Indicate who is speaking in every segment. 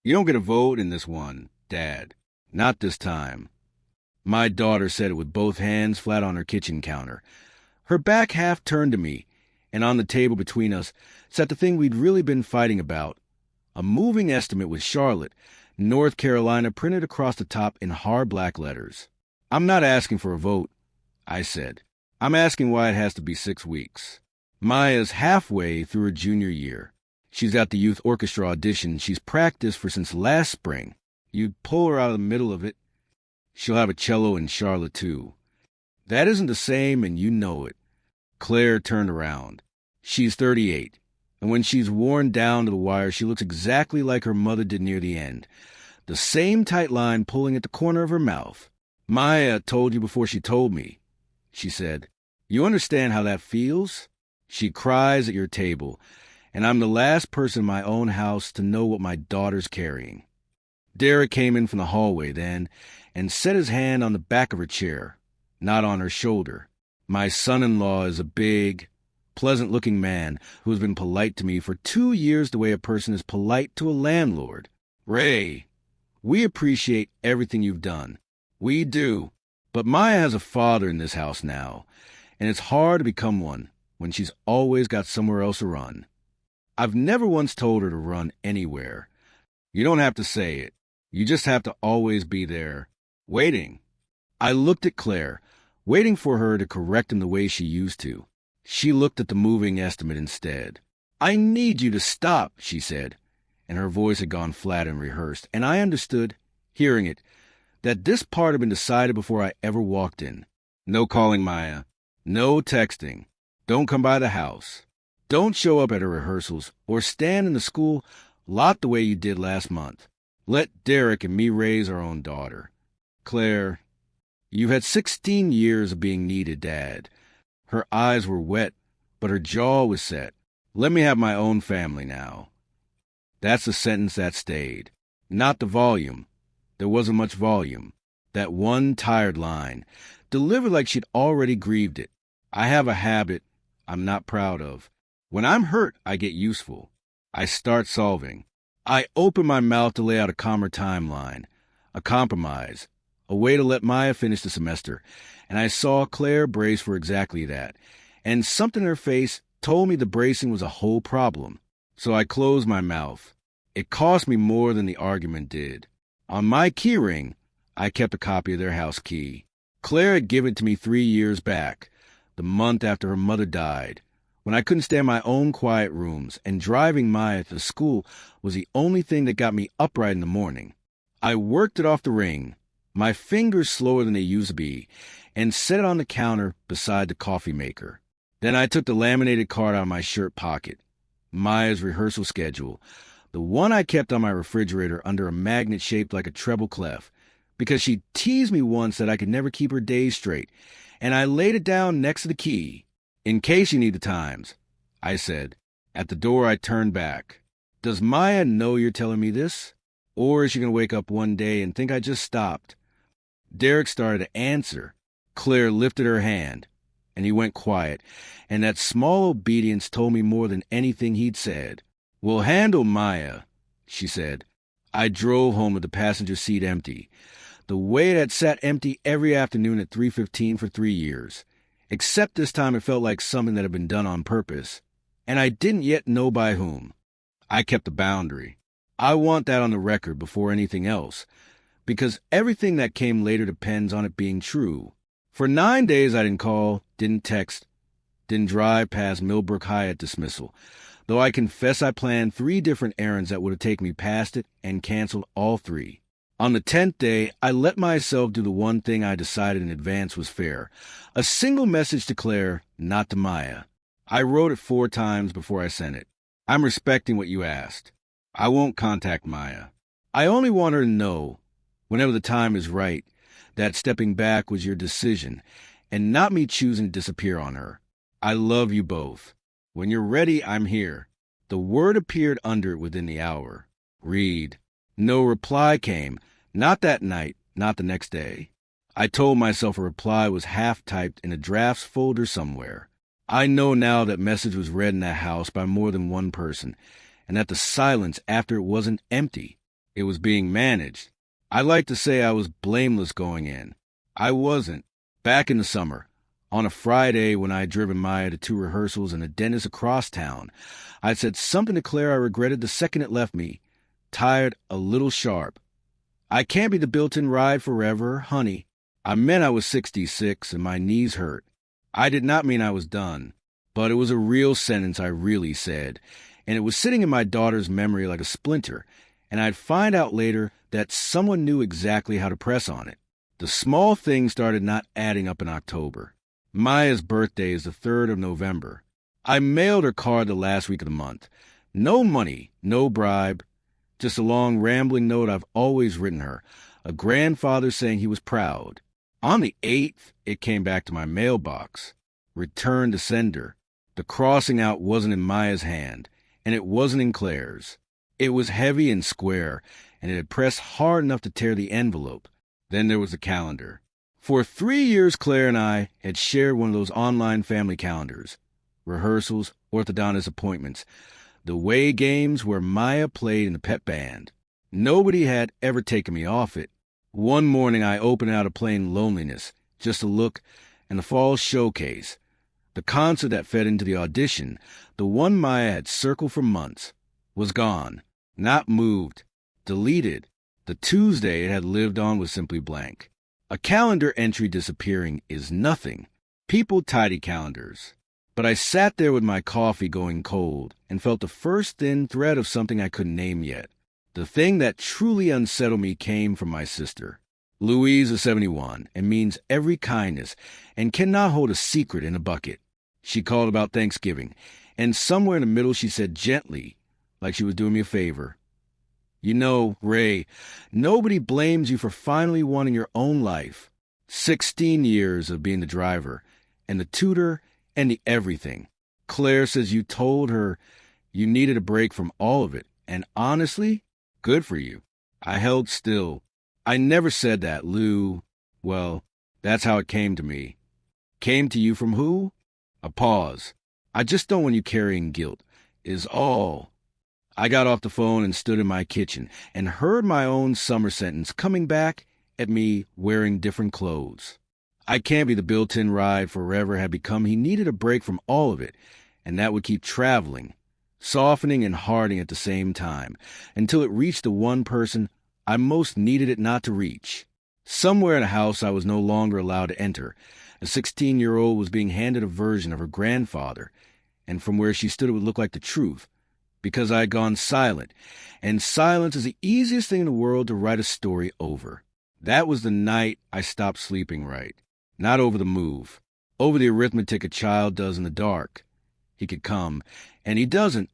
Speaker 1: You don't get a vote in this one, Dad. Not this time. My daughter said it with both hands flat on her kitchen counter. Her back half turned to me, and on the table between us sat the thing we'd really been fighting about. A moving estimate with Charlotte, North Carolina, printed across the top in hard black letters. I'm not asking for a vote, I said. I'm asking why it has to be 6 weeks. Maya's halfway through her junior year. She's got the youth orchestra audition she's practiced for since last spring. You'd pull her out of the middle of it. She'll have a cello in Charlotte, too. That isn't the same, and you know it. Claire turned around. She's 38, and when she's worn down to the wire, she looks exactly like her mother did near the end. The same tight line pulling at the corner of her mouth. Maya told you before she told me, she said. You understand how that feels? She cries at your table, and I'm the last person in my own house to know what my daughter's carrying. Derek came in from the hallway then and set his hand on the back of her chair, not on her shoulder. My son-in-law is a big, pleasant-looking man who has been polite to me for 2 years the way a person is polite to a landlord. Ray, we appreciate everything you've done. We do. But Maya has a father in this house now, and it's hard to become one when she's always got somewhere else to run. I've never once told her to run anywhere. You don't have to say it. You just have to always be there, waiting. I looked at Claire, waiting for her to correct him the way she used to. She looked at the moving estimate instead. I need you to stop, she said, and her voice had gone flat and rehearsed, and I understood, hearing it, that this part had been decided before I ever walked in. No calling Maya. No texting. Don't come by the house. Don't show up at her rehearsals or stand in the school lot the way you did last month. Let Derek and me raise our own daughter. Claire, you've had 16 years of being needed, Dad. Her eyes were wet, but her jaw was set. Let me have my own family now. That's the sentence that stayed. Not the volume. There wasn't much volume. That one tired line, delivered like she'd already grieved it. I have a habit I'm not proud of. When I'm hurt, I get useful. I start solving. I open my mouth to lay out a calmer timeline, a compromise, a way to let Maya finish the semester, and I saw Claire brace for exactly that, and something in her face told me the bracing was a whole problem. So I closed my mouth. It cost me more than the argument did. On my key ring, I kept a copy of their house key. Claire had given it to me 3 years back, the month after her mother died, when I couldn't stand my own quiet rooms, and driving Maya to school was the only thing that got me upright in the morning. I worked it off the ring, my fingers slower than they used to be, and set it on the counter beside the coffee maker. Then I took the laminated card out of my shirt pocket, Maya's rehearsal schedule, the one I kept on my refrigerator under a magnet shaped like a treble clef, because she teased me once that I could never keep her days straight, and I laid it down next to the key. In case you need the times, I said. At the door, I turned back. Does Maya know you're telling me this? Or is she going to wake up one day and think I just stopped? Derek started to answer. Claire lifted her hand, and he went quiet, and that small obedience told me more than anything he'd said. We'll handle Maya, she said. I drove home with the passenger seat empty, the way it had sat empty every afternoon at 3:15 for 3 years. Except this time it felt like something that had been done on purpose, and I didn't yet know by whom. I kept the boundary. I want that on the record before anything else, because everything that came later depends on it being true. For 9 days I didn't call, didn't text, didn't drive past Millbrook High at dismissal, though I confess I planned 3 different errands that would have taken me past it and canceled all 3. On the 10th day, I let myself do the one thing I decided in advance was fair. A single message to Claire, not to Maya. I wrote it 4 times before I sent it. I'm respecting what you asked. I won't contact Maya. I only want her to know, whenever the time is right, that stepping back was your decision, and not me choosing to disappear on her. I love you both. When you're ready, I'm here. The word appeared under it within the hour. Read. No reply came. Not that night, not the next day. I told myself a reply was half-typed in a drafts folder somewhere. I know now that message was read in that house by more than one person, and that the silence after it wasn't empty. It was being managed. I like to say I was blameless going in. I wasn't. Back in the summer, on a Friday when I had driven Maya to 2 rehearsals and a dentist across town, I said something to Claire I regretted the second it left me. Tired, a little sharp. I can't be the built-in ride forever, honey. I meant I was 66 and my knees hurt. I did not mean I was done, but it was a real sentence I really said, and it was sitting in my daughter's memory like a splinter, and I'd find out later that someone knew exactly how to press on it. The small things started not adding up in October. Maya's birthday is the 3rd of November. I mailed her card the last week of the month. No money, no bribe, just a long rambling note I've always written her, a grandfather saying he was proud. On the 8th, it came back to my mailbox. Return to sender. The crossing out wasn't in Maya's hand, and it wasn't in Claire's. It was heavy and square, and it had pressed hard enough to tear the envelope. Then there was the calendar. For 3 years, Claire and I had shared one of those online family calendars. Rehearsals, orthodontist appointments, the way games where Maya played in the pep band. Nobody had ever taken me off it. One morning I opened out a plain loneliness, just a look, and the fall showcase. The concert that fed into the audition, the one Maya had circled for months, was gone, not moved, deleted. The Tuesday it had lived on was simply blank. A calendar entry disappearing is nothing. People tidy calendars. But I sat there with my coffee going cold and felt the first thin thread of something I couldn't name yet. The thing that truly unsettled me came from my sister. Louise is 71 and means every kindness and cannot hold a secret in a bucket. She called about Thanksgiving, and somewhere in the middle she said gently, like she was doing me a favor, "You know, Ray, nobody blames you for finally wanting your own life. 16 years of being the driver, and the tutor, and the everything. Claire says you told her you needed a break from all of it, and honestly, good for you." I held still. I never said that, Lou. Well, that's how it came to me. Came to you from who? A pause. I just don't want you carrying guilt, is all. I got off the phone and stood in my kitchen and heard my own summer sentence coming back at me wearing different clothes. I can't be the built-in ride forever had become he needed a break from all of it, and that would keep traveling, softening and hardening at the same time, until it reached the one person I most needed it not to reach. Somewhere in a house I was no longer allowed to enter, a 16-year-old was being handed a version of her grandfather, and from where she stood it would look like the truth, because I had gone silent, and silence is the easiest thing in the world to write a story over. That was the night I stopped sleeping right. Not over the move, over the arithmetic a child does in the dark. He could come, and he doesn't,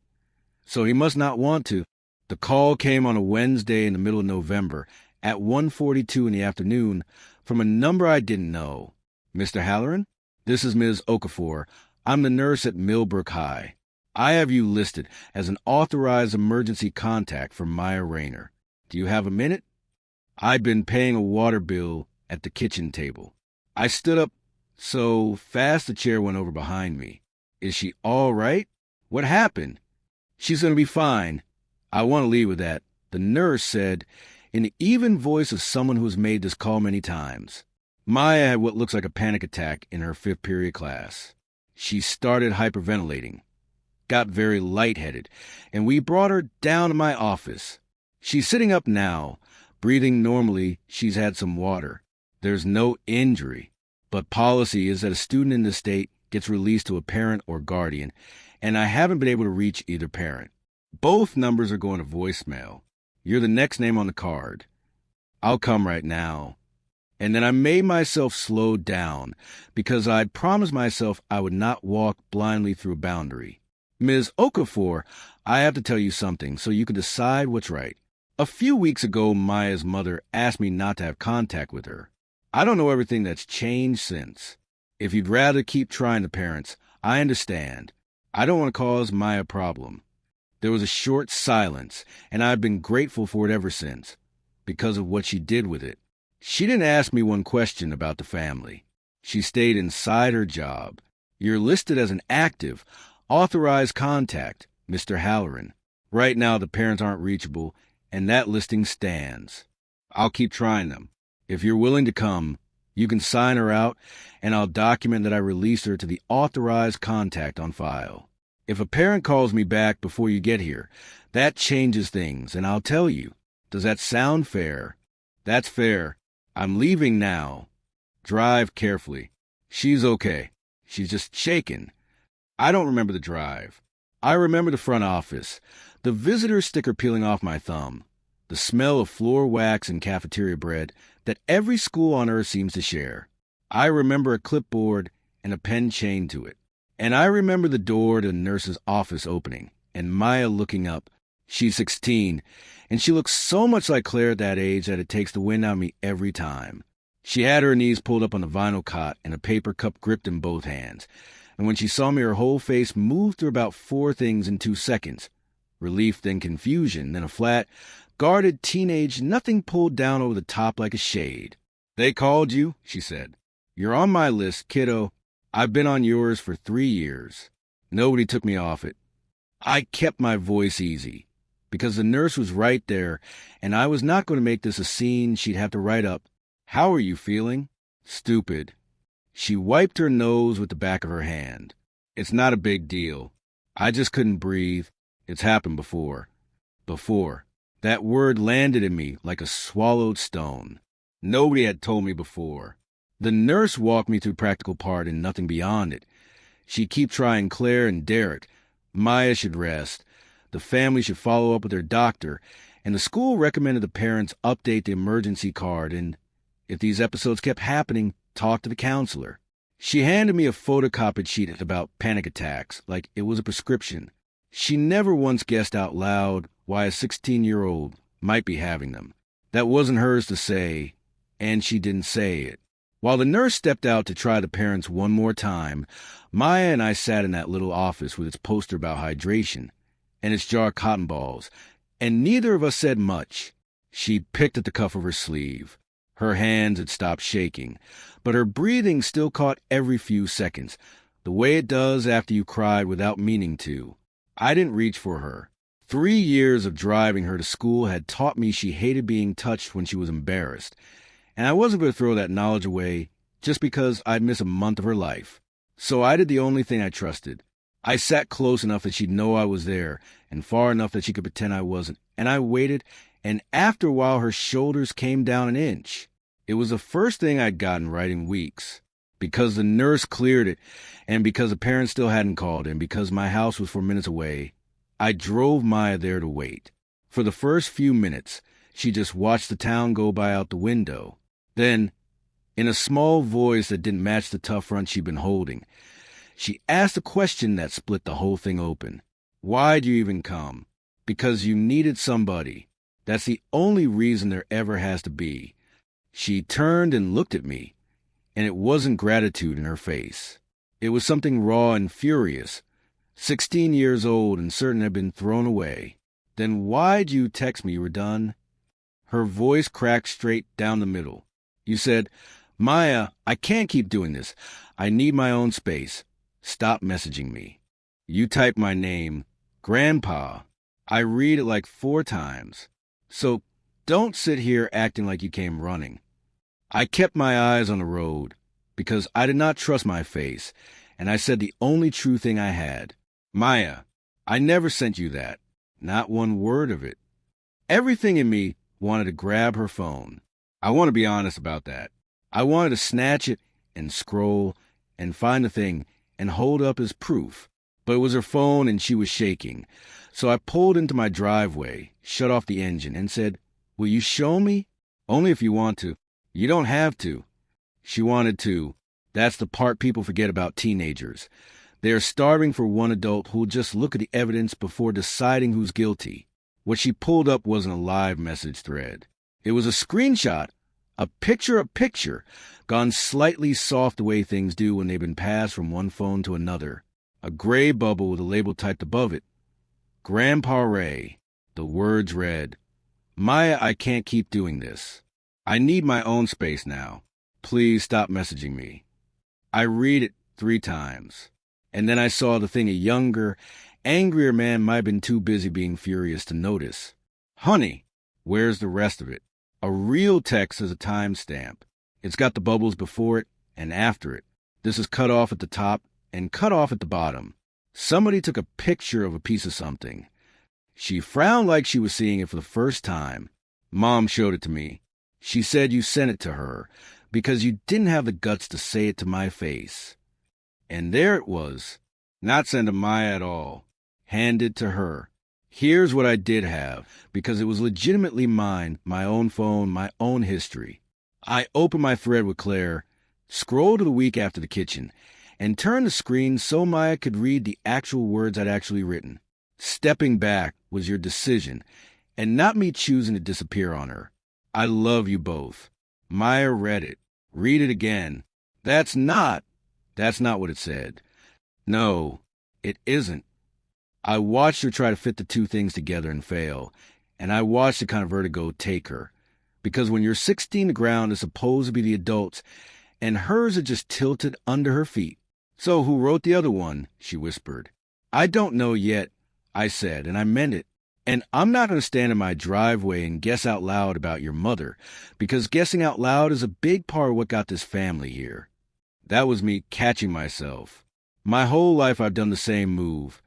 Speaker 1: so he must not want to. The call came on a Wednesday in the middle of November, at 1:42 in the afternoon, from a number I didn't know. "Mr. Halloran? This is Ms. Okafor. I'm the nurse at Millbrook High. I have you listed as an authorized emergency contact for Maya Rayner. Do you have a minute?" I'd been paying a water bill at the kitchen table. I stood up so fast the chair went over behind me. "Is she all right? What happened?" "She's going to be fine. I want to leave with that," the nurse said, in the even voice of someone who has made this call many times. Maya had what looks like a panic attack in her 5th period class. She started hyperventilating, got very lightheaded, and we brought her down to my office. She's sitting up now, breathing normally. She's had some water. There's no injury, but policy is that a student in this state gets released to a parent or guardian, and I haven't been able to reach either parent. Both numbers are going to voicemail. You're the next name on the card. I'll come right now. And then I made myself slow down because I'd promised myself I would not walk blindly through a boundary. "Ms. Okafor, I have to tell you something so you can decide what's right. A few weeks ago, Maya's mother asked me not to have contact with her. I don't know everything that's changed since. If you'd rather keep trying the parents, I understand. I don't want to cause Maya a problem." There was a short silence, and I've been grateful for it ever since, because of what she did with it. She didn't ask me one question about the family. She stayed inside her job. "You're listed as an active, authorized contact, Mr. Halloran. Right now the parents aren't reachable, and that listing stands. I'll keep trying them. If you're willing to come, you can sign her out, and I'll document that I released her to the authorized contact on file. If a parent calls me back before you get here, that changes things, and I'll tell you. Does that sound fair? That's fair. I'm leaving now. Drive carefully. She's okay. She's just shaken. I don't remember the drive. I remember the front office, the visitor sticker peeling off my thumb, the smell of floor wax and cafeteria bread that every school on earth seems to share. I remember a clipboard and a pen chained to it. And I remember the door to the nurse's office opening, and Maya looking up. She's 16, and she looks so much like Claire at that age that it takes the wind out of me every time. She had her knees pulled up on the vinyl cot and a paper cup gripped in both hands. And when she saw me, her whole face moved through about 4 things in 2 seconds. Relief, then confusion, then a flat, guarded teenage nothing pulled down over the top like a shade. "They called you," she said. "You're on my list, kiddo. I've been on yours for 3 years. Nobody took me off it." I kept my voice easy, because the nurse was right there, and I was not going to make this a scene she'd have to write up. "How are you feeling?" "Stupid." She wiped her nose with the back of her hand. "It's not a big deal. I just couldn't breathe. It's happened before." Before. That word landed in me like a swallowed stone. Nobody had told me before. The nurse walked me through the practical part and nothing beyond it. She'd keep trying Claire and Derek. Maya should rest. The family should follow up with their doctor. And the school recommended the parents update the emergency card and, if these episodes kept happening, talk to the counselor. She handed me a photocopied sheet about panic attacks, like it was a prescription. She never once guessed out loud why a 16-year-old might be having them. That wasn't hers to say, and she didn't say it. While the nurse stepped out to try the parents one more time, Maya and I sat in that little office with its poster about hydration and its jar of cotton balls, and neither of us said much. She picked at the cuff of her sleeve. Her hands had stopped shaking, but her breathing still caught every few seconds, the way it does after you cried without meaning to. I didn't reach for her. 3 years of driving her to school had taught me she hated being touched when she was embarrassed, and I wasn't going to throw that knowledge away just because I'd miss a month of her life. So I did the only thing I trusted. I sat close enough that she'd know I was there, and far enough that she could pretend I wasn't, and I waited, and after a while her shoulders came down an inch. It was the first thing I'd gotten right in weeks. Because the nurse cleared it, and because the parents still hadn't called, and because my house was 4 minutes away, I drove Maya there to wait. For the first few minutes, she just watched the town go by out the window. Then, in a small voice that didn't match the tough front she'd been holding, she asked a question that split the whole thing open. "Why'd you even come?" "Because you needed somebody. That's the only reason there ever has to be." She turned and looked at me, and it wasn't gratitude in her face. It was something raw and furious. 16 years old and certain had been thrown away. "Then why'd you text me you were done?" Her voice cracked straight down the middle. "You said, 'Maya, I can't keep doing this. I need my own space. Stop messaging me.' You typed my name, Grandpa. I read it like 4 times. So don't sit here acting like you came running." I kept my eyes on the road because I did not trust my face, and I said the only true thing I had. "Maya, I never sent you that. Not one word of it." Everything in me wanted to grab her phone. I want to be honest about that. I wanted to snatch it and scroll and find the thing and hold up as proof. But it was her phone and she was shaking. So I pulled into my driveway, shut off the engine, and said, "Will you show me?" "Only if you want to." "You don't have to." She wanted to. That's the part people forget about teenagers. They are starving for one adult who'll just look at the evidence before deciding who's guilty. What she pulled up wasn't a live message thread. It was a screenshot, a picture, gone slightly soft the way things do when they've been passed from one phone to another. A gray bubble with a label typed above it. Grandpa Ray. The words read, "Maya, I can't keep doing this. I need my own space now. Please stop messaging me." I read it 3 times. And then I saw the thing a younger, angrier man might have been too busy being furious to notice. "Honey, Where's the rest of it? A real text has a timestamp. It's got the bubbles before it and after it. This is cut off at the top and cut off at the bottom. Somebody took a picture of a piece of something. She frowned like she was seeing it for the first time. Mom showed it to me. She said you sent it to her because you didn't have the guts to say it to my face. And there it was, not sent to Maya at all, handed to her. Here's what I did have, because it was legitimately mine, my own phone, my own history. I opened my thread with Claire, scrolled to the week after the kitchen, and turned the screen so Maya could read the actual words I'd actually written. Stepping back was your decision, and not me choosing to disappear on her. I love you both. Maya read it. Read it again. That's not what it said. No, it isn't. I watched her try to fit the two things together and fail, and I watched the kind of vertigo take her. Because when you're 16, the ground is supposed to be the adults, and hers are just tilted under her feet. So who wrote the other one? She whispered. I don't know yet, I said, and I meant it. And I'm not going to stand in my driveway and guess out loud about your mother, because guessing out loud is a big part of what got this family here. That was me catching myself. My whole life I've done the same move.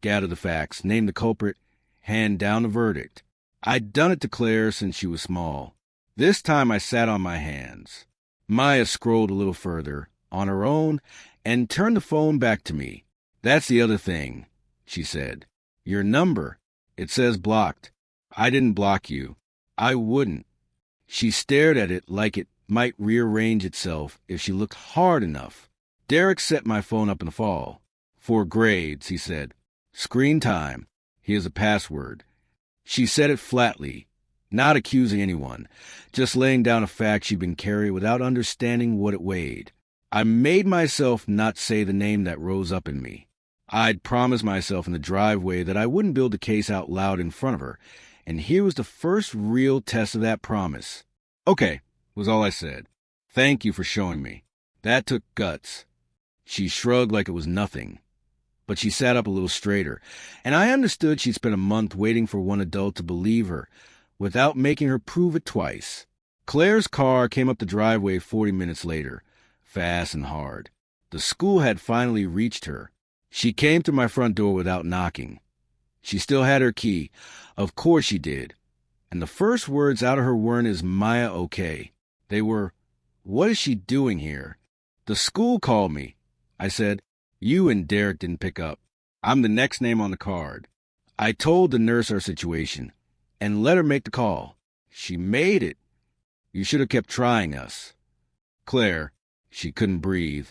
Speaker 1: Gather the facts, name the culprit, hand down the verdict. I'd done it to Claire since she was small. This time I sat on my hands. Maya scrolled a little further, on her own, and turned the phone back to me. That's the other thing, she said. Your number. It says blocked. I didn't block you. I wouldn't. She stared at it like it might rearrange itself if she looked hard enough. Derek set my phone up in the fall. 4 grades, he said. Screen time. Here's a password. She said it flatly, not accusing anyone, just laying down a fact she'd been carrying without understanding what it weighed. I made myself not say the name that rose up in me. I'd promised myself in the driveway that I wouldn't build the case out loud in front of her, and here was the first real test of that promise. Okay, was all I said. Thank you for showing me. That took guts. She shrugged like it was nothing. But she sat up a little straighter, and I understood she'd spent a month waiting for one adult to believe her, without making her prove it twice. Claire's car came up the driveway 40 minutes later, fast and hard. The school had finally reached her. She came to my front door without knocking. She still had her key. Of course she did. And the first words out of her weren't, "Is Maya okay?" They were, "What is she doing here?" The school called me. I said, "You and Derek didn't pick up. I'm the next name on the card." I told the nurse our situation and let her make the call. She made it. You should have kept trying us. Claire, she couldn't breathe.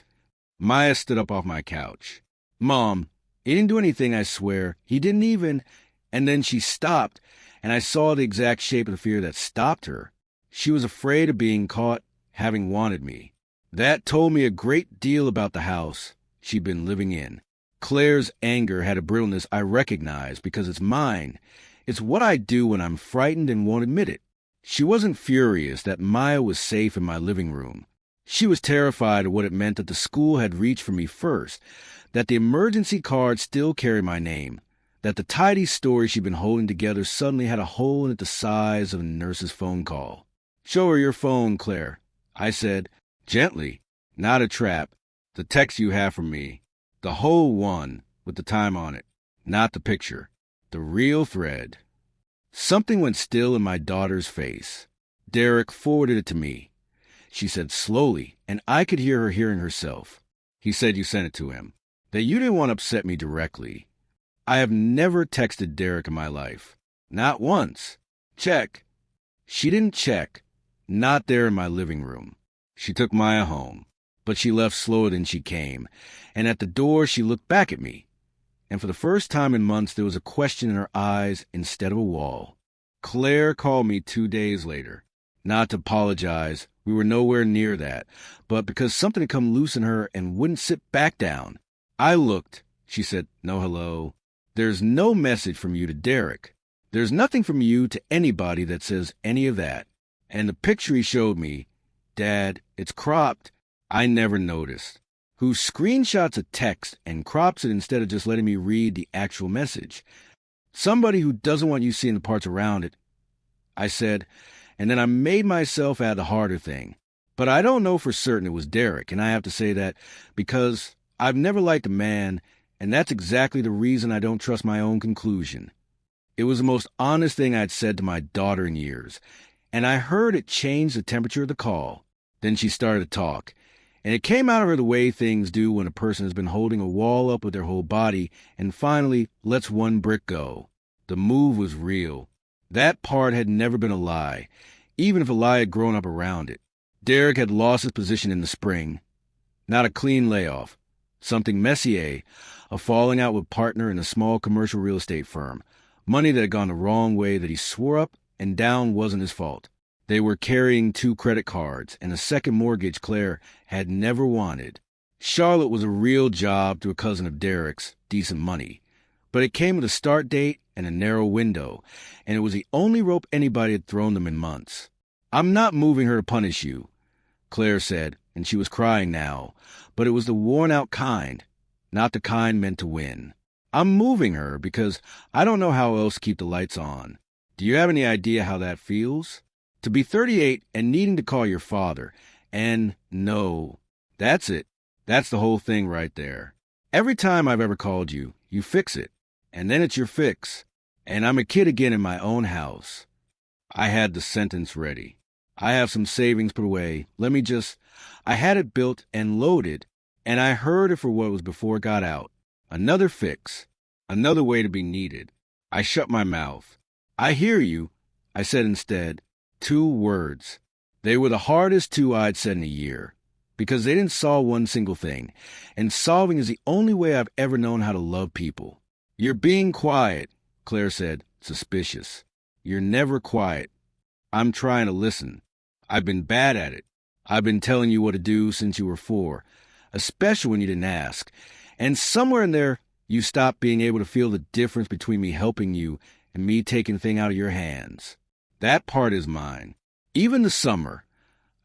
Speaker 1: Maya stood up off my couch. Mom, he didn't do anything, I swear. He didn't even. And then she stopped, and I saw the exact shape of the fear that stopped her. She was afraid of being caught having wanted me. That told me a great deal about the house she'd been living in. Claire's anger had a brilliantness I recognized because it's mine. It's what I do when I'm frightened and won't admit it. She wasn't furious that Maya was safe in my living room. She was terrified of what it meant that the school had reached for me first, that the emergency card still carried my name, that the tidy story she'd been holding together suddenly had a hole in it the size of a nurse's phone call. "Show her your phone, Claire," I said, gently, not a trap. "The text you have from me. The whole one, with the time on it. Not the picture. The real thread." Something went still in my daughter's face. Derek forwarded it to me. She said slowly, and I could hear her hearing herself. "He said you sent it to him. That you didn't want to upset me directly." I have never texted Derek in my life. Not once. Check. She didn't check. Not there in my living room. She took Maya home, but she left slower than she came, and at the door she looked back at me. And for the first time in months there was a question in her eyes instead of a wall. Claire called me 2 days later. Not to apologize, we were nowhere near that, but because something had come loose in her and wouldn't sit back down. I looked. She said, "No hello. There's no message from you to Derek. There's nothing from you to anybody that says any of that. And the picture he showed me, Dad, it's cropped." I never noticed. Who screenshots a text and crops it instead of just letting me read the actual message? Somebody who doesn't want you seeing the parts around it. I said, and then I made myself add the harder thing. But I don't know for certain it was Derek, and I have to say that because I've never liked a man, and that's exactly the reason I don't trust my own conclusion. It was the most honest thing I'd said to my daughter in years, and I heard it change the temperature of the call. Then she started to talk, and it came out of her the way things do when a person has been holding a wall up with their whole body and finally lets one brick go. The move was real. That part had never been a lie, even if a lie had grown up around it. Derek had lost his position in the spring. Not a clean layoff. Something messier, a falling out with partner in a small commercial real estate firm. Money that had gone the wrong way that he swore up and down wasn't his fault. They were carrying 2 credit cards and a second mortgage Claire had never wanted. Charlotte was a real job through a cousin of Derek's, decent money. But it came with a start date and a narrow window, and it was the only rope anybody had thrown them in months. "I'm not moving her to punish you," Claire said, and she was crying now, but it was the worn-out kind, not the kind meant to win. "I'm moving her because I don't know how else to keep the lights on. Do you have any idea how that feels? To be 38 and needing to call your father, and no, that's it. That's the whole thing right there. Every time I've ever called you, you fix it, and then it's your fix, and I'm a kid again in my own house." I had the sentence ready. I have some savings put away. I had it built and loaded, and I heard it for what it was before it got out. Another fix. Another way to be needed. I shut my mouth. "I hear you," I said instead. 2 words. They were the hardest 2 I'd said in a year, because they didn't solve one single thing, and solving is the only way I've ever known how to love people. "You're being quiet," Claire said, suspicious. "You're never quiet." "I'm trying to listen. I've been bad at it. I've been telling you what to do since you were 4, especially when you didn't ask. And somewhere in there, you stopped being able to feel the difference between me helping you and me taking thing out of your hands. That part is mine. Even the summer,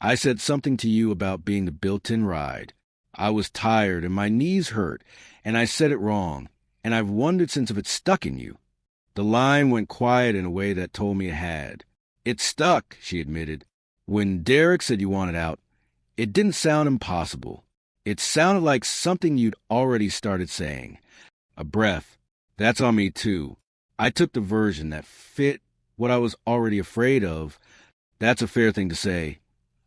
Speaker 1: I said something to you about being the built-in ride. I was tired and my knees hurt, and I said it wrong, and I've wondered since if it stuck in you." The line went quiet in a way that told me it had. "It stuck," she admitted. "When Derek said you wanted out, it didn't sound impossible. It sounded like something you'd already started saying. A breath. That's on me, too. I took the version that fit what I was already afraid of. That's a fair thing to say.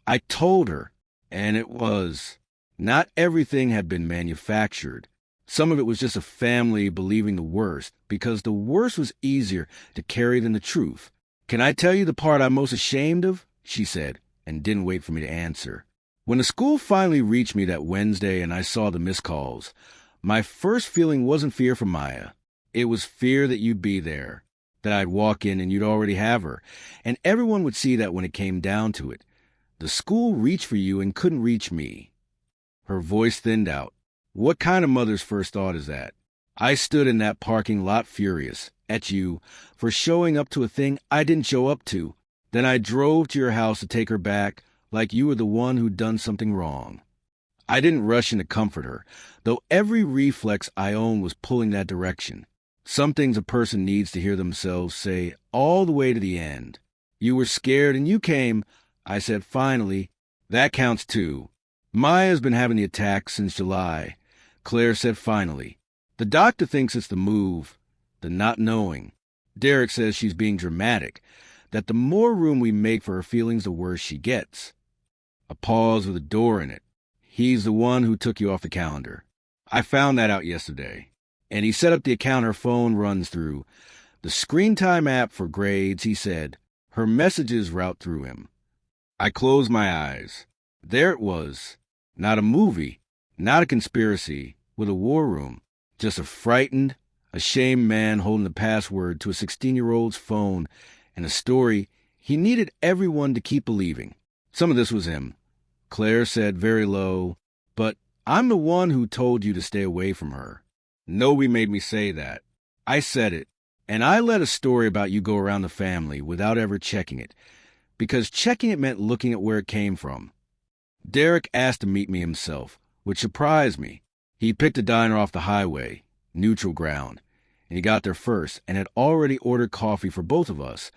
Speaker 1: I told her, and it was. Not everything had been manufactured. Some of it was just a family believing the worst, because the worst was easier to carry than the truth. "Can I tell you the part I'm most ashamed of?" she said, and didn't wait for me to answer. When the school finally reached me that Wednesday and I saw the missed calls, my first feeling wasn't fear for Maya. It was fear that you'd be there, that I'd walk in and you'd already have her, and everyone would see that when it came down to it. The school reached for you and couldn't reach me. Her voice thinned out. What kind of mother's first thought is that? I stood in that parking lot furious at you for showing up to a thing I didn't show up to. Then I drove to your house to take her back like you were the one who'd done something wrong. I didn't rush in to comfort her, though every reflex I owned was pulling that direction. Some things a person needs to hear themselves say all the way to the end. You were scared and you came. I said, finally. That counts too. Maya's been having the attack since July. Claire said, finally. The doctor thinks it's the move, the not knowing. Derek says she's being dramatic, that the more room we make for her feelings, the worse she gets. A pause with a door in it. He's the one who took you off the calendar. I found that out yesterday. And he set up the account her phone runs through. The screen time app for grades, he said. Her messages route through him. I closed my eyes. There it was. Not a movie, not a conspiracy, with a war room. Just a frightened, ashamed man holding the password to a 16-year-old's phone and a story he needed everyone to keep believing. Some of this was him. Claire said very low, but I'm the one who told you to stay away from her. Nobody made me say that. I said it, and I let a story about you go around the family without ever checking it, because checking it meant looking at where it came from. Derek asked to meet me himself, which surprised me. He picked a diner off the highway, neutral ground, and he got there first and had already ordered coffee for both of us.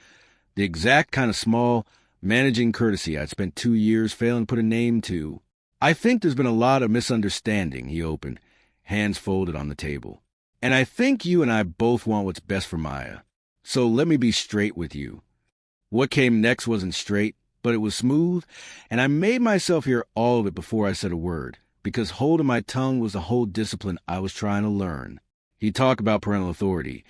Speaker 1: The exact kind of small, managing courtesy I'd spent 2 years failing to put a name to. I think there's been a lot of misunderstanding, he opened, hands folded on the table. And I think you and I both want what's best for Maya. So let me be straight with you. What came next wasn't straight, but it was smooth, and I made myself hear all of it before I said a word, because holding my tongue was the whole discipline I was trying to learn. He talked about parental authority,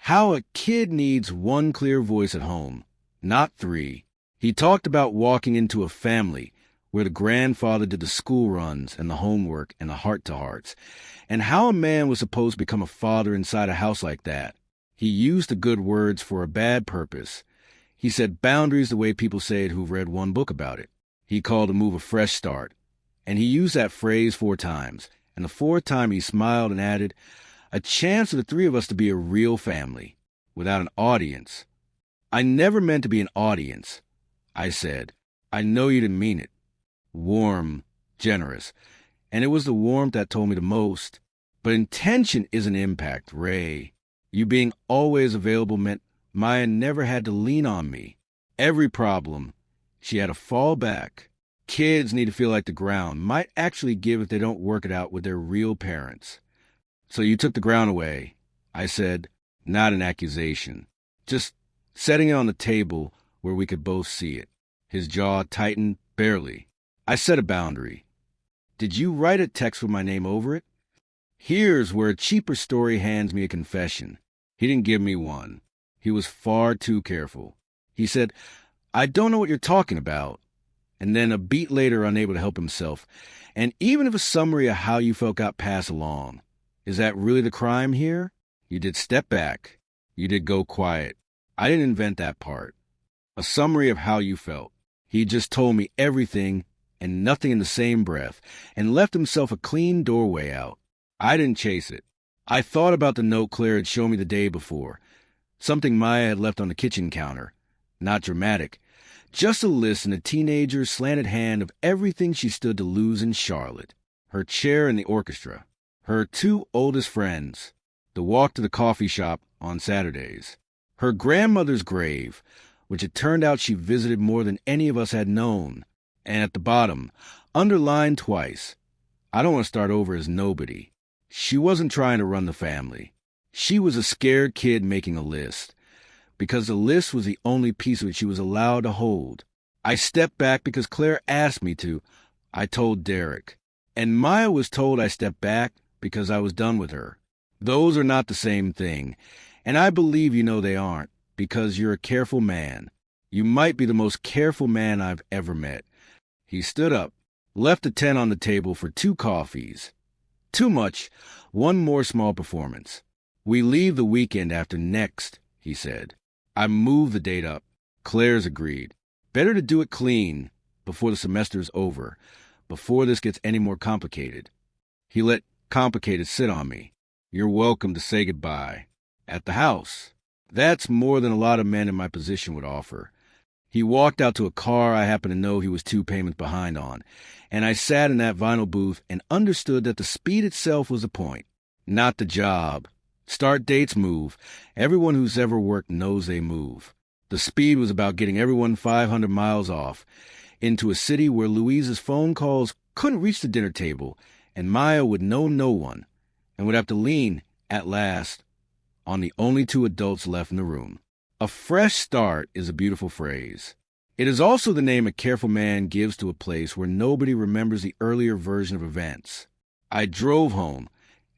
Speaker 1: how a kid needs one clear voice at home, not three. He talked about walking into a family where the grandfather did the school runs and the homework and the heart-to-hearts, and how a man was supposed to become a father inside a house like that. He used the good words for a bad purpose. He said boundaries the way people say it who've read one book about it. He called a move a fresh start. And he used that phrase 4 times. And the 4th time he smiled and added, a chance for the 3 of us to be a real family, without an audience. I never meant to be an audience, I said. I know you didn't mean it. Warm, generous. And it was the warmth that told me the most. But intention isn't impact, Ray. You being always available meant Maya never had to lean on me. Every problem, she had to fall back. Kids need to feel like the ground might actually give if they don't work it out with their real parents. So you took the ground away, I said, not an accusation. Just setting it on the table where we could both see it. His jaw tightened, barely. I set a boundary. Did you write a text with my name over it? Here's where a cheaper story hands me a confession. He didn't give me one. He was far too careful. He said, I don't know what you're talking about. And then a beat later, unable to help himself. And even if a summary of how you felt got passed along, is that really the crime here? You did step back. You did go quiet. I didn't invent that part. A summary of how you felt. He just told me everything and nothing in the same breath, and left himself a clean doorway out. I didn't chase it. I thought about the note Claire had shown me the day before, something Maya had left on the kitchen counter. Not dramatic, just a list in a teenager's slanted hand of everything she stood to lose in Charlotte. Her chair in the orchestra, her 2 oldest friends, the walk to the coffee shop on Saturdays, her grandmother's grave, which it turned out she visited more than any of us had known, and at the bottom, underlined twice, I don't want to start over as nobody. She wasn't trying to run the family. She was a scared kid making a list, because the list was the only piece of it she was allowed to hold. I stepped back because Claire asked me to. I told Derek. And Maya was told I stepped back because I was done with her. Those are not the same thing, and I believe you know they aren't, because you're a careful man. You might be the most careful man I've ever met. He stood up, left a 10 on the table for 2 coffees. Too much. One more small performance. We leave the weekend after next, he said. I moved the date up. Claire's agreed. Better to do it clean before the semester's over, before this gets any more complicated. He let complicated sit on me. You're welcome to say goodbye. At the house. That's more than a lot of men in my position would offer. He walked out to a car I happened to know he was 2 payments behind on, and I sat in that vinyl booth and understood that the speed itself was the point, not the job. Start dates move. Everyone who's ever worked knows they move. The speed was about getting everyone 500 miles off, into a city where Louise's phone calls couldn't reach the dinner table, and Maya would know no one, and would have to lean, at last, on the only 2 adults left in the room. A fresh start is a beautiful phrase. It is also the name a careful man gives to a place where nobody remembers the earlier version of events. I drove home,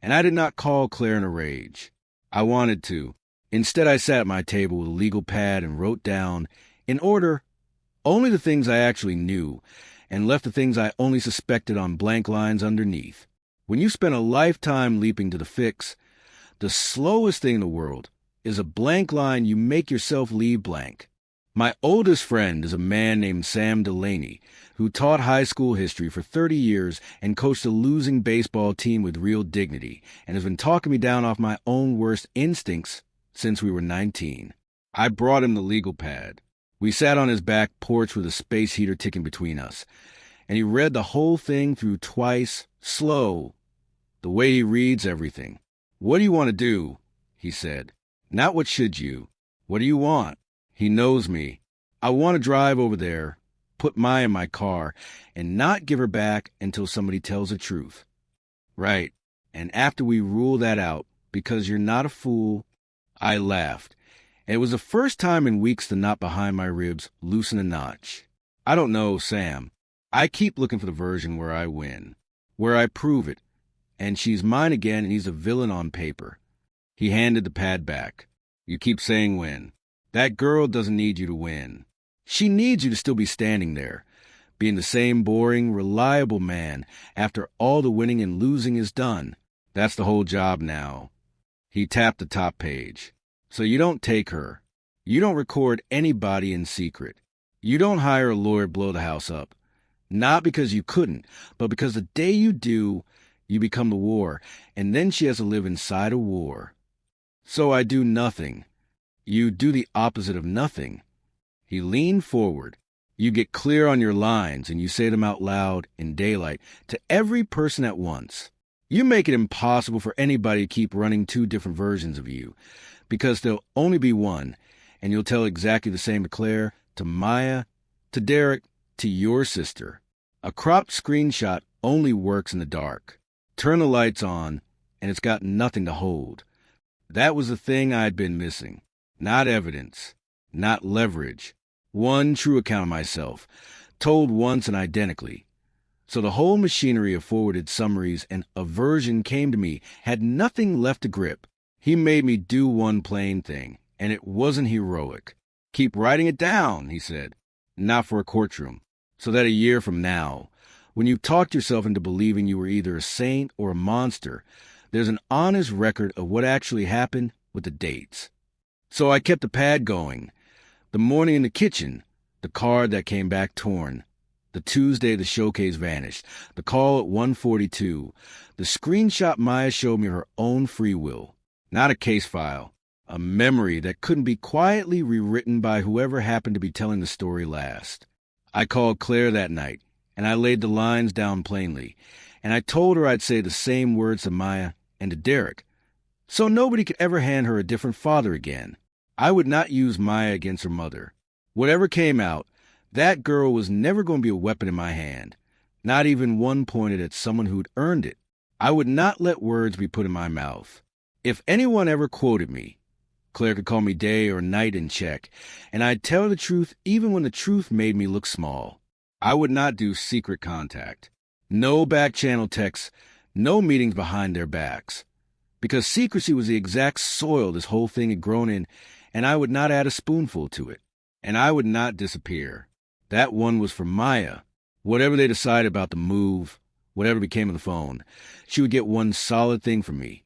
Speaker 1: and I did not call Claire in a rage. I wanted to. Instead, I sat at my table with a legal pad and wrote down, in order, only the things I actually knew, and left the things I only suspected on blank lines underneath. When you spend a lifetime leaping to the fix, the slowest thing in the world is a blank line you make yourself leave blank. My oldest friend is a man named Sam Delaney, who taught high school history for 30 years and coached a losing baseball team with real dignity, and has been talking me down off my own worst instincts since we were 19. I brought him the legal pad. We sat on his back porch with a space heater ticking between us, and he read the whole thing through twice, slow, the way he reads everything. What do you want to do? He said. Not what should you. What do you want? He knows me. I want to drive over there, put Maya in my car, and not give her back until somebody tells the truth. Right. And after we rule that out, because you're not a fool, I laughed. It was the first time in weeks the knot behind my ribs loosened a notch. I don't know, Sam. I keep looking for the version where I win, where I prove it, and she's mine again and he's a villain on paper. He handed the pad back. You keep saying win. That girl doesn't need you to win. She needs you to still be standing there, being the same boring, reliable man after all the winning and losing is done. That's the whole job now. He tapped the top page. So you don't take her. You don't record anybody in secret. You don't hire a lawyer to blow the house up. Not because you couldn't, but because the day you do, you become the war, and then she has to live inside a war. So I do nothing. You do the opposite of nothing. He leaned forward. You get clear on your lines, and you say them out loud in daylight to every person at once. You make it impossible for anybody to keep running two different versions of you, because there'll only be one, and you'll tell exactly the same to Claire, to Maya, to Derek, to your sister. A cropped screenshot only works in the dark. Turn the lights on, and it's got nothing to hold. That was the thing I'd been missing. Not evidence, not leverage. One true account of myself, told once and identically. So the whole machinery of forwarded summaries and a version came to me, had nothing left to grip. He made me do one plain thing, and it wasn't heroic. Keep writing it down, he said. Not for a courtroom. So that a year from now, when you've talked yourself into believing you were either a saint or a monster, there's an honest record of what actually happened with the dates. So I kept the pad going. The morning in the kitchen, the card that came back torn. The Tuesday the showcase vanished. The call at 1:42. The screenshot Maya showed me her own free will. Not a case file. A memory that couldn't be quietly rewritten by whoever happened to be telling the story last. I called Claire that night, and I laid the lines down plainly, and I told her I'd say the same words to Maya and to Derek, so nobody could ever hand her a different father again. I would not use Maya against her mother. Whatever came out, that girl was never going to be a weapon in my hand, not even one pointed at someone who'd earned it. I would not let words be put in my mouth. If anyone ever quoted me, Claire could call me day or night in check, and I'd tell her the truth even when the truth made me look small. I would not do secret contact. No back-channel texts, no meetings behind their backs. Because secrecy was the exact soil this whole thing had grown in, and I would not add a spoonful to it. And I would not disappear. That one was for Maya. Whatever they decided about the move, whatever became of the phone, she would get one solid thing from me.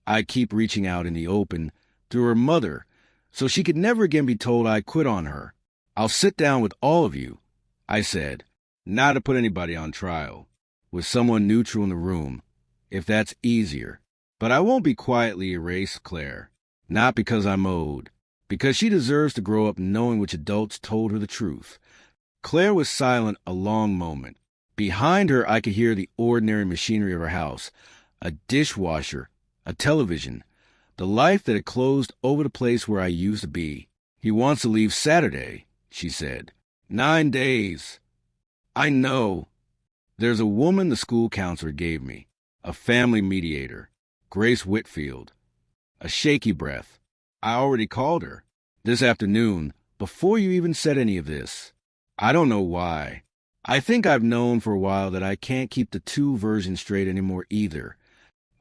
Speaker 1: I'd keep reaching out in the open, through her mother, so she could never again be told I quit on her. I'll sit down with all of you, I said, not to put anybody on trial, with someone neutral in the room, if that's easier. But I won't be quietly erased, Claire, not because I'm owed, because she deserves to grow up knowing which adults told her the truth. Claire was silent a long moment. Behind her, I could hear the ordinary machinery of her house, a dishwasher, a television, the life that had closed over the place where I used to be. He wants to leave Saturday, she said. 9 days. I know. There's a woman the school counselor gave me, a family mediator, Grace Whitfield. A shaky breath. I already called her. This afternoon, before you even said any of this. I don't know why. I think I've known for a while that I can't keep the two versions straight anymore either.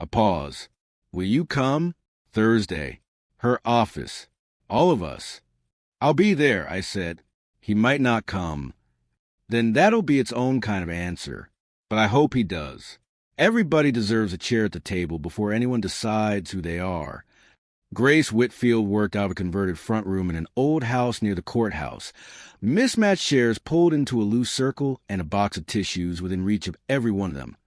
Speaker 1: A pause. Will you come? Thursday. Her office. All of us. I'll be there, I said. He might not come. Then that'll be its own kind of answer. But I hope he does. Everybody deserves a chair at the table before anyone decides who they are. Grace Whitfield worked out of a converted front room in an old house near the courthouse. Mismatched chairs pulled into a loose circle and a box of tissues within reach of every one of them.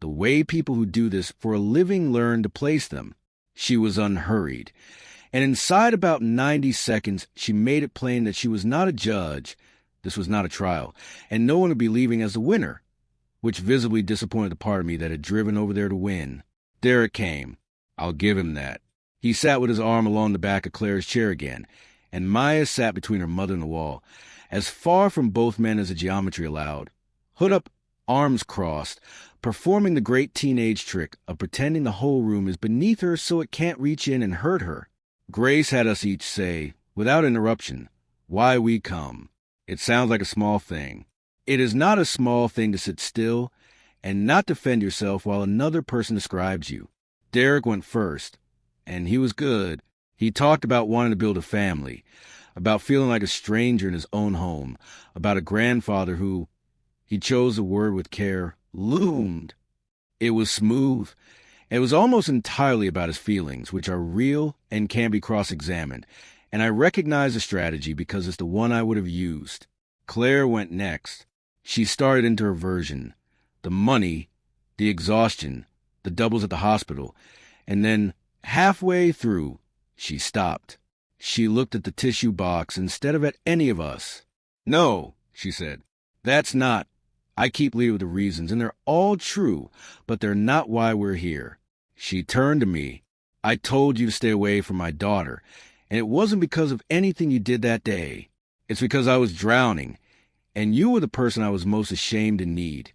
Speaker 1: The way people who do this for a living learn to place them. She was unhurried, and inside about 90 seconds, she made it plain that she was not a judge. This was not a trial, and no one would be leaving as the winner, which visibly disappointed the part of me that had driven over there to win. Derek came. I'll give him that. He sat with his arm along the back of Claire's chair again, and Maya sat between her mother and the wall, as far from both men as the geometry allowed. Hood up, arms crossed, performing the great teenage trick of pretending the whole room is beneath her so it can't reach in and hurt her. Grace had us each say, without interruption, why we come. It sounds like a small thing. It is not a small thing to sit still and not defend yourself while another person describes you. Derek went first, and he was good. He talked about wanting to build a family, about feeling like a stranger in his own home, about a grandfather who, he chose the word with care, loomed. It was smooth. It was almost entirely about his feelings, which are real and can be cross-examined, and I recognize the strategy because it's the one I would have used. Claire went next. She started into her version. The money, the exhaustion, the doubles at the hospital, and then, halfway through, she stopped. She looked at the tissue box instead of at any of us. No, she said, that's not. I keep leading with the reasons, and they're all true, but they're not why we're here. She turned to me. I told you to stay away from my daughter, and it wasn't because of anything you did that day. It's because I was drowning, and you were the person I was most ashamed and need,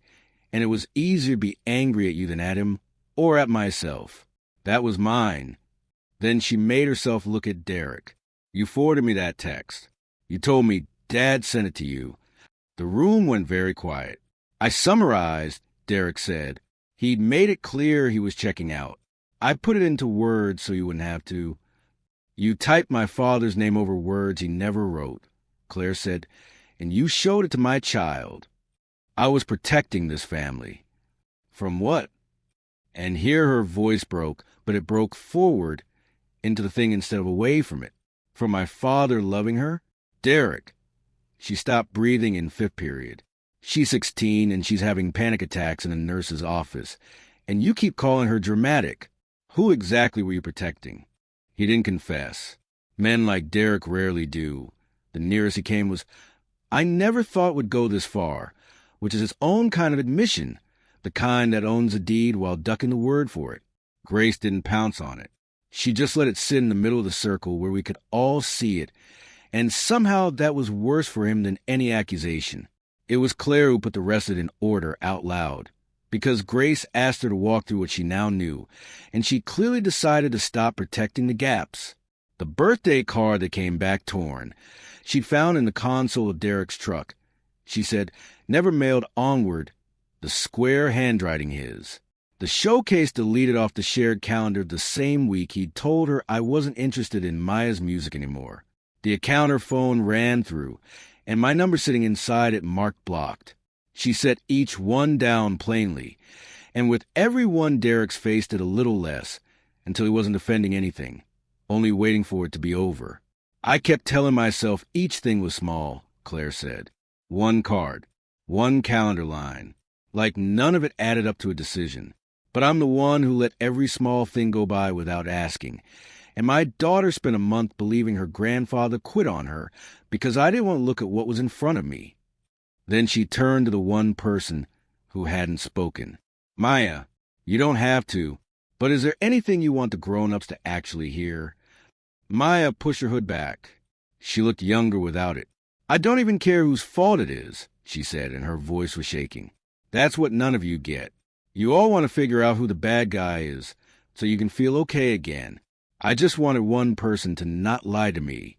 Speaker 1: and it was easier to be angry at you than at him or at myself. That was mine. Then she made herself look at Derek. You forwarded me that text. You told me Dad sent it to you. The room went very quiet. I summarized, Derek said. He'd made it clear he was checking out. I put it into words so you wouldn't have to. You typed my father's name over words he never wrote, Claire said, and you showed it to my child. I was protecting this family. From what? And here her voice broke, but it broke forward into the thing instead of away from it. From my father loving her? Derek. She stopped breathing in fifth period. She's 16 and she's having panic attacks in a nurse's office. And you keep calling her dramatic. Who exactly were you protecting? He didn't confess. Men like Derek rarely do. The nearest he came was, I never thought it would go this far, which is its own kind of admission, the kind that owns a deed while ducking the word for it. Grace didn't pounce on it. She just let it sit in the middle of the circle where we could all see it, and somehow that was worse for him than any accusation. It was Claire who put the rest of it in order out loud, because Grace asked her to walk through what she now knew, and she clearly decided to stop protecting the gaps. The birthday card that came back torn, she'd found in the console of Derek's truck. She said, never mailed onward, the square handwriting his. The showcase deleted off the shared calendar the same week he'd told her I wasn't interested in Maya's music anymore. The account her phone ran through, and my number sitting inside it marked blocked. She set each one down plainly, and with every one Derek's face did a little less, until he wasn't defending anything, only waiting for it to be over. I kept telling myself each thing was small, Claire said. One card, one calendar line, like none of it added up to a decision. But I'm the one who let every small thing go by without asking, and my daughter spent a month believing her grandfather quit on her because I didn't want to look at what was in front of me. Then she turned to the one person who hadn't spoken. Maya, you don't have to, but is there anything you want the grown-ups to actually hear? Maya pushed her hood back. She looked younger without it. I don't even care whose fault it is, she said, and her voice was shaking. That's what none of you get. You all want to figure out who the bad guy is, so you can feel okay again. I just wanted one person to not lie to me.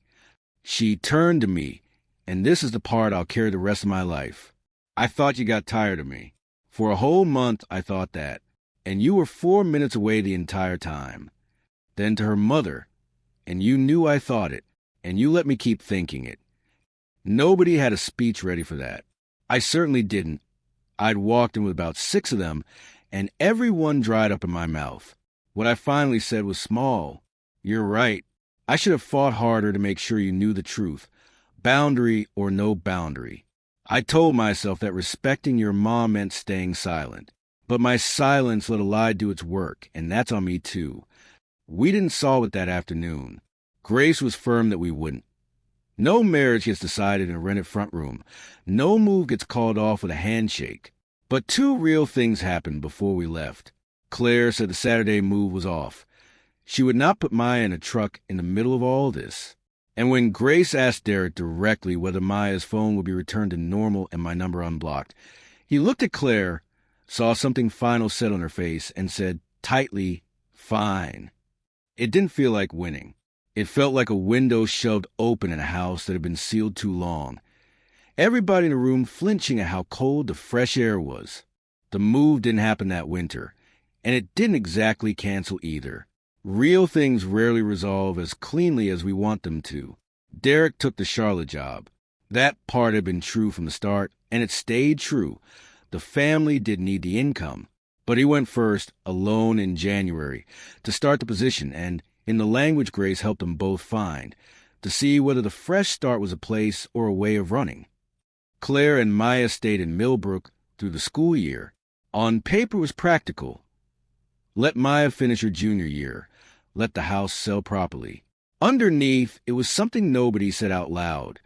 Speaker 1: She turned to me, and this is the part I'll carry the rest of my life. I thought you got tired of me. For a whole month I thought that, and you were 4 minutes away the entire time. Then to her mother, and you knew I thought it, and you let me keep thinking it. Nobody had a speech ready for that. I certainly didn't. I'd walked in with about 6 of them, and every one dried up in my mouth. What I finally said was small. You're right. I should have fought harder to make sure you knew the truth, boundary or no boundary. I told myself that respecting your mom meant staying silent. But my silence let a lie do its work, and that's on me too. We didn't solve it that afternoon. Grace was firm that we wouldn't. No marriage gets decided in a rented front room. No move gets called off with a handshake. But 2 real things happened before we left. Claire said the Saturday move was off. She would not put Maya in a truck in the middle of all this. And when Grace asked Derek directly whether Maya's phone would be returned to normal and my number unblocked, he looked at Claire, saw something final set on her face, and said tightly, "Fine." It didn't feel like winning. It felt like a window shoved open in a house that had been sealed too long. Everybody in the room flinching at how cold the fresh air was. The move didn't happen that winter, and it didn't exactly cancel either. Real things rarely resolve as cleanly as we want them to. Derek took the Charlotte job. That part had been true from the start, and it stayed true. The family did need the income, but he went first, alone in January, to start the position and, in the language Grace helped them both find, to see whether the fresh start was a place or a way of running. Claire and Maya stayed in Millbrook through the school year. On paper it was practical. Let Maya finish her junior year. Let the house sell properly. Underneath, it was something nobody said out loud,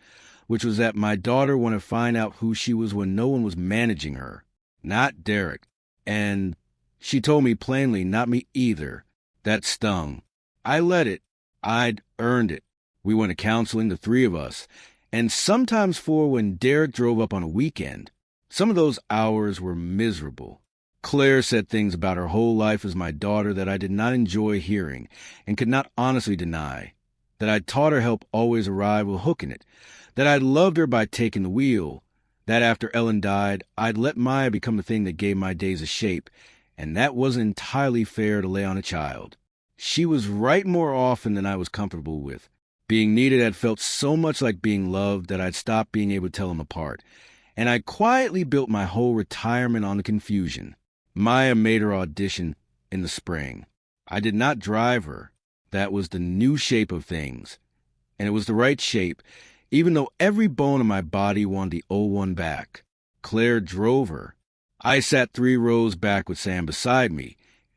Speaker 1: which was that my daughter wanted to find out who she was when no one was managing her. Not Derek. And she told me plainly, not me either. That stung. I let it. I'd earned it. We went to counseling, the three of us, and sometimes four when Derek drove up on a weekend. Some of those hours were miserable. Claire said things about her whole life as my daughter that I did not enjoy hearing and could not honestly deny. That I'd taught her help always arrive with hooking it. That I'd loved her by taking the wheel. That after Ellen died, I'd let Maya become the thing that gave my days a shape, and that wasn't entirely fair to lay on a child. She was right more often than I was comfortable with. Being needed had felt so much like being loved that I'd stopped being able to tell them apart, and I quietly built my whole retirement on the confusion. Maya made her audition in the spring. I did not drive her. That was the new shape of things, and it was the right shape, even though every bone in my body wanted the old one back. Claire drove her. I sat 3 rows back with Sam beside me,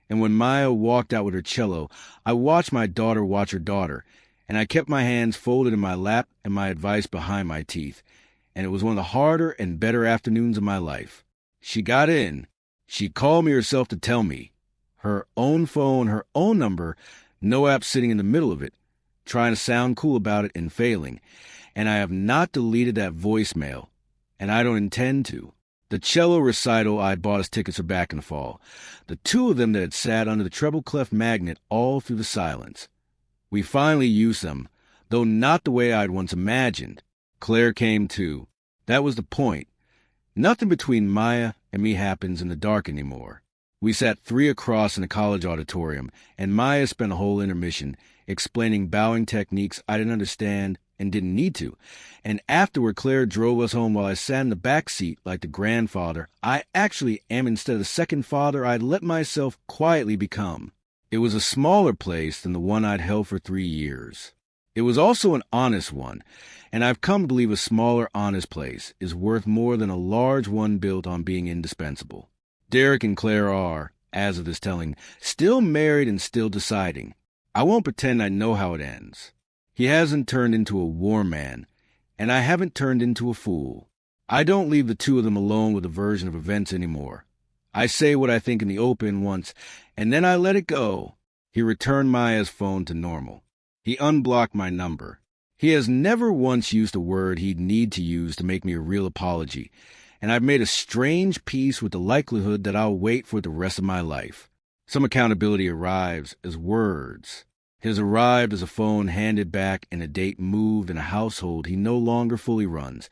Speaker 1: and when Maya walked out with her cello, I watched my daughter watch her daughter, and I kept my hands folded in my lap and my advice behind my teeth, and it was one of the harder and better afternoons of my life. She got in. She called me herself to tell me. Her own phone, her own number, no app sitting in the middle of it, trying to sound cool about it and failing. And I have not deleted that voicemail, and I don't intend to. The cello recital I'd bought us tickets for back in the fall. The 2 of them that had sat under the treble clef magnet all through the silence. We finally used them, though not the way I'd once imagined. Claire came too. That was the point. Nothing between Maya and me happens in the dark anymore. We sat 3 across in the college auditorium, and Maya spent a whole intermission explaining bowing techniques I didn't understand and didn't need to. And afterward, Claire drove us home while I sat in the back seat like the grandfather I actually am instead of the second father I'd let myself quietly become. It was a smaller place than the one I'd held for 3 years. It was also an honest one, and I've come to believe a smaller, honest place is worth more than a large one built on being indispensable. Derek and Claire are, as of this telling, still married and still deciding. I won't pretend I know how it ends. He hasn't turned into a war man, and I haven't turned into a fool. I don't leave the 2 of them alone with a version of events anymore. I say what I think in the open once, and then I let it go. He returned Maya's phone to normal. He unblocked my number. He has never once used a word he'd need to use to make me a real apology, and I've made a strange peace with the likelihood that I'll wait for the rest of my life. Some accountability arrives as words. His arrived as a phone handed back and a date moved in a household he no longer fully runs,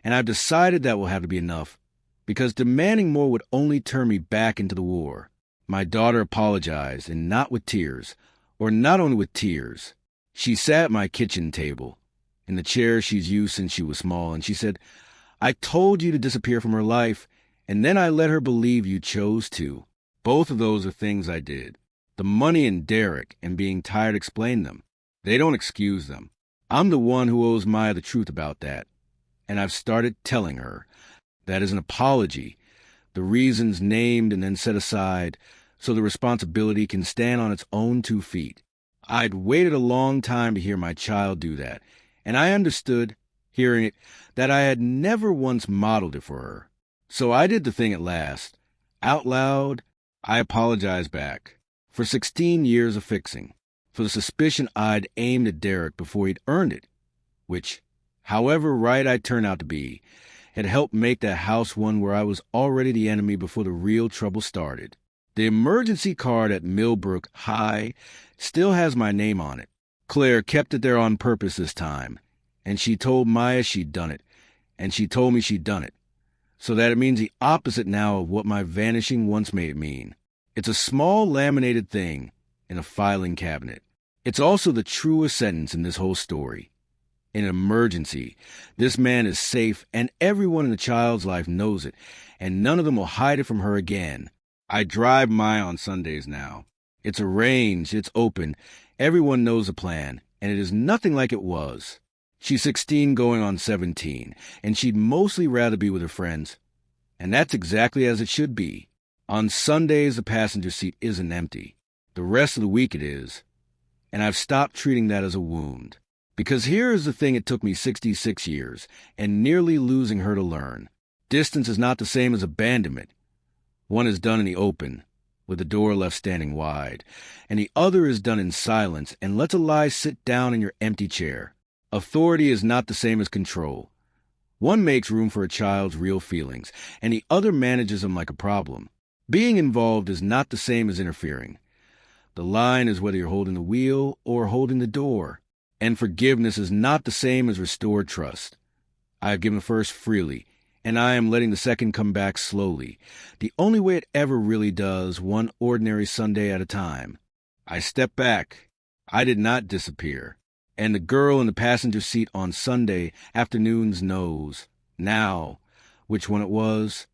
Speaker 1: and I've decided that will have to be enough, because demanding more would only turn me back into the war. My daughter apologized, and not with tears, or not only with tears. She sat at my kitchen table, in the chair she's used since she was small, and she said, "I told you to disappear from her life, and then I let her believe you chose to." Both of those are things I did. The money and Derek and being tired explain them. They don't excuse them. I'm the one who owes Maya the truth about that, and I've started telling her. That is an apology, the reasons named and then set aside, so the responsibility can stand on its own 2 feet. I'd waited a long time to hear my child do that, and I understood, hearing it, that I had never once modeled it for her. So I did the thing at last. Out loud, I apologized back. For 16 years of fixing. For the suspicion I'd aimed at Derek before he'd earned it. which, however right I turned out to be, had helped make that house one where I was already the enemy before the real trouble started. The emergency card at Millbrook High still has my name on it. Claire kept it there on purpose this time, and she told Maya she'd done it, and she told me she'd done it, so that it means the opposite now of what my vanishing once made it mean. It's a small laminated thing in a filing cabinet. It's also the truest sentence in this whole story. In an emergency, this man is safe, and everyone in the child's life knows it, and none of them will hide it from her again. I drive Maya on Sundays now. It's arranged, it's open, everyone knows the plan, and it is nothing like it was. She's 16 going on 17, and she'd mostly rather be with her friends. And that's exactly as it should be. On Sundays, the passenger seat isn't empty. The rest of the week it is. And I've stopped treating that as a wound. Because here is the thing it took me 66 years, and nearly losing her to learn. Distance is not the same as abandonment. One is done in the open, with the door left standing wide, and the other is done in silence and lets a lie sit down in your empty chair. Authority is not the same as control. One makes room for a child's real feelings, and the other manages them like a problem. Being involved is not the same as interfering. The line is whether you're holding the wheel or holding the door. And forgiveness is not the same as restored trust. I have given the first freely, and I am letting the second come back slowly, the only way it ever really does, one ordinary Sunday at a time. I step back. I did not disappear. And the girl in the passenger seat on Sunday afternoons knows, now, which one it was,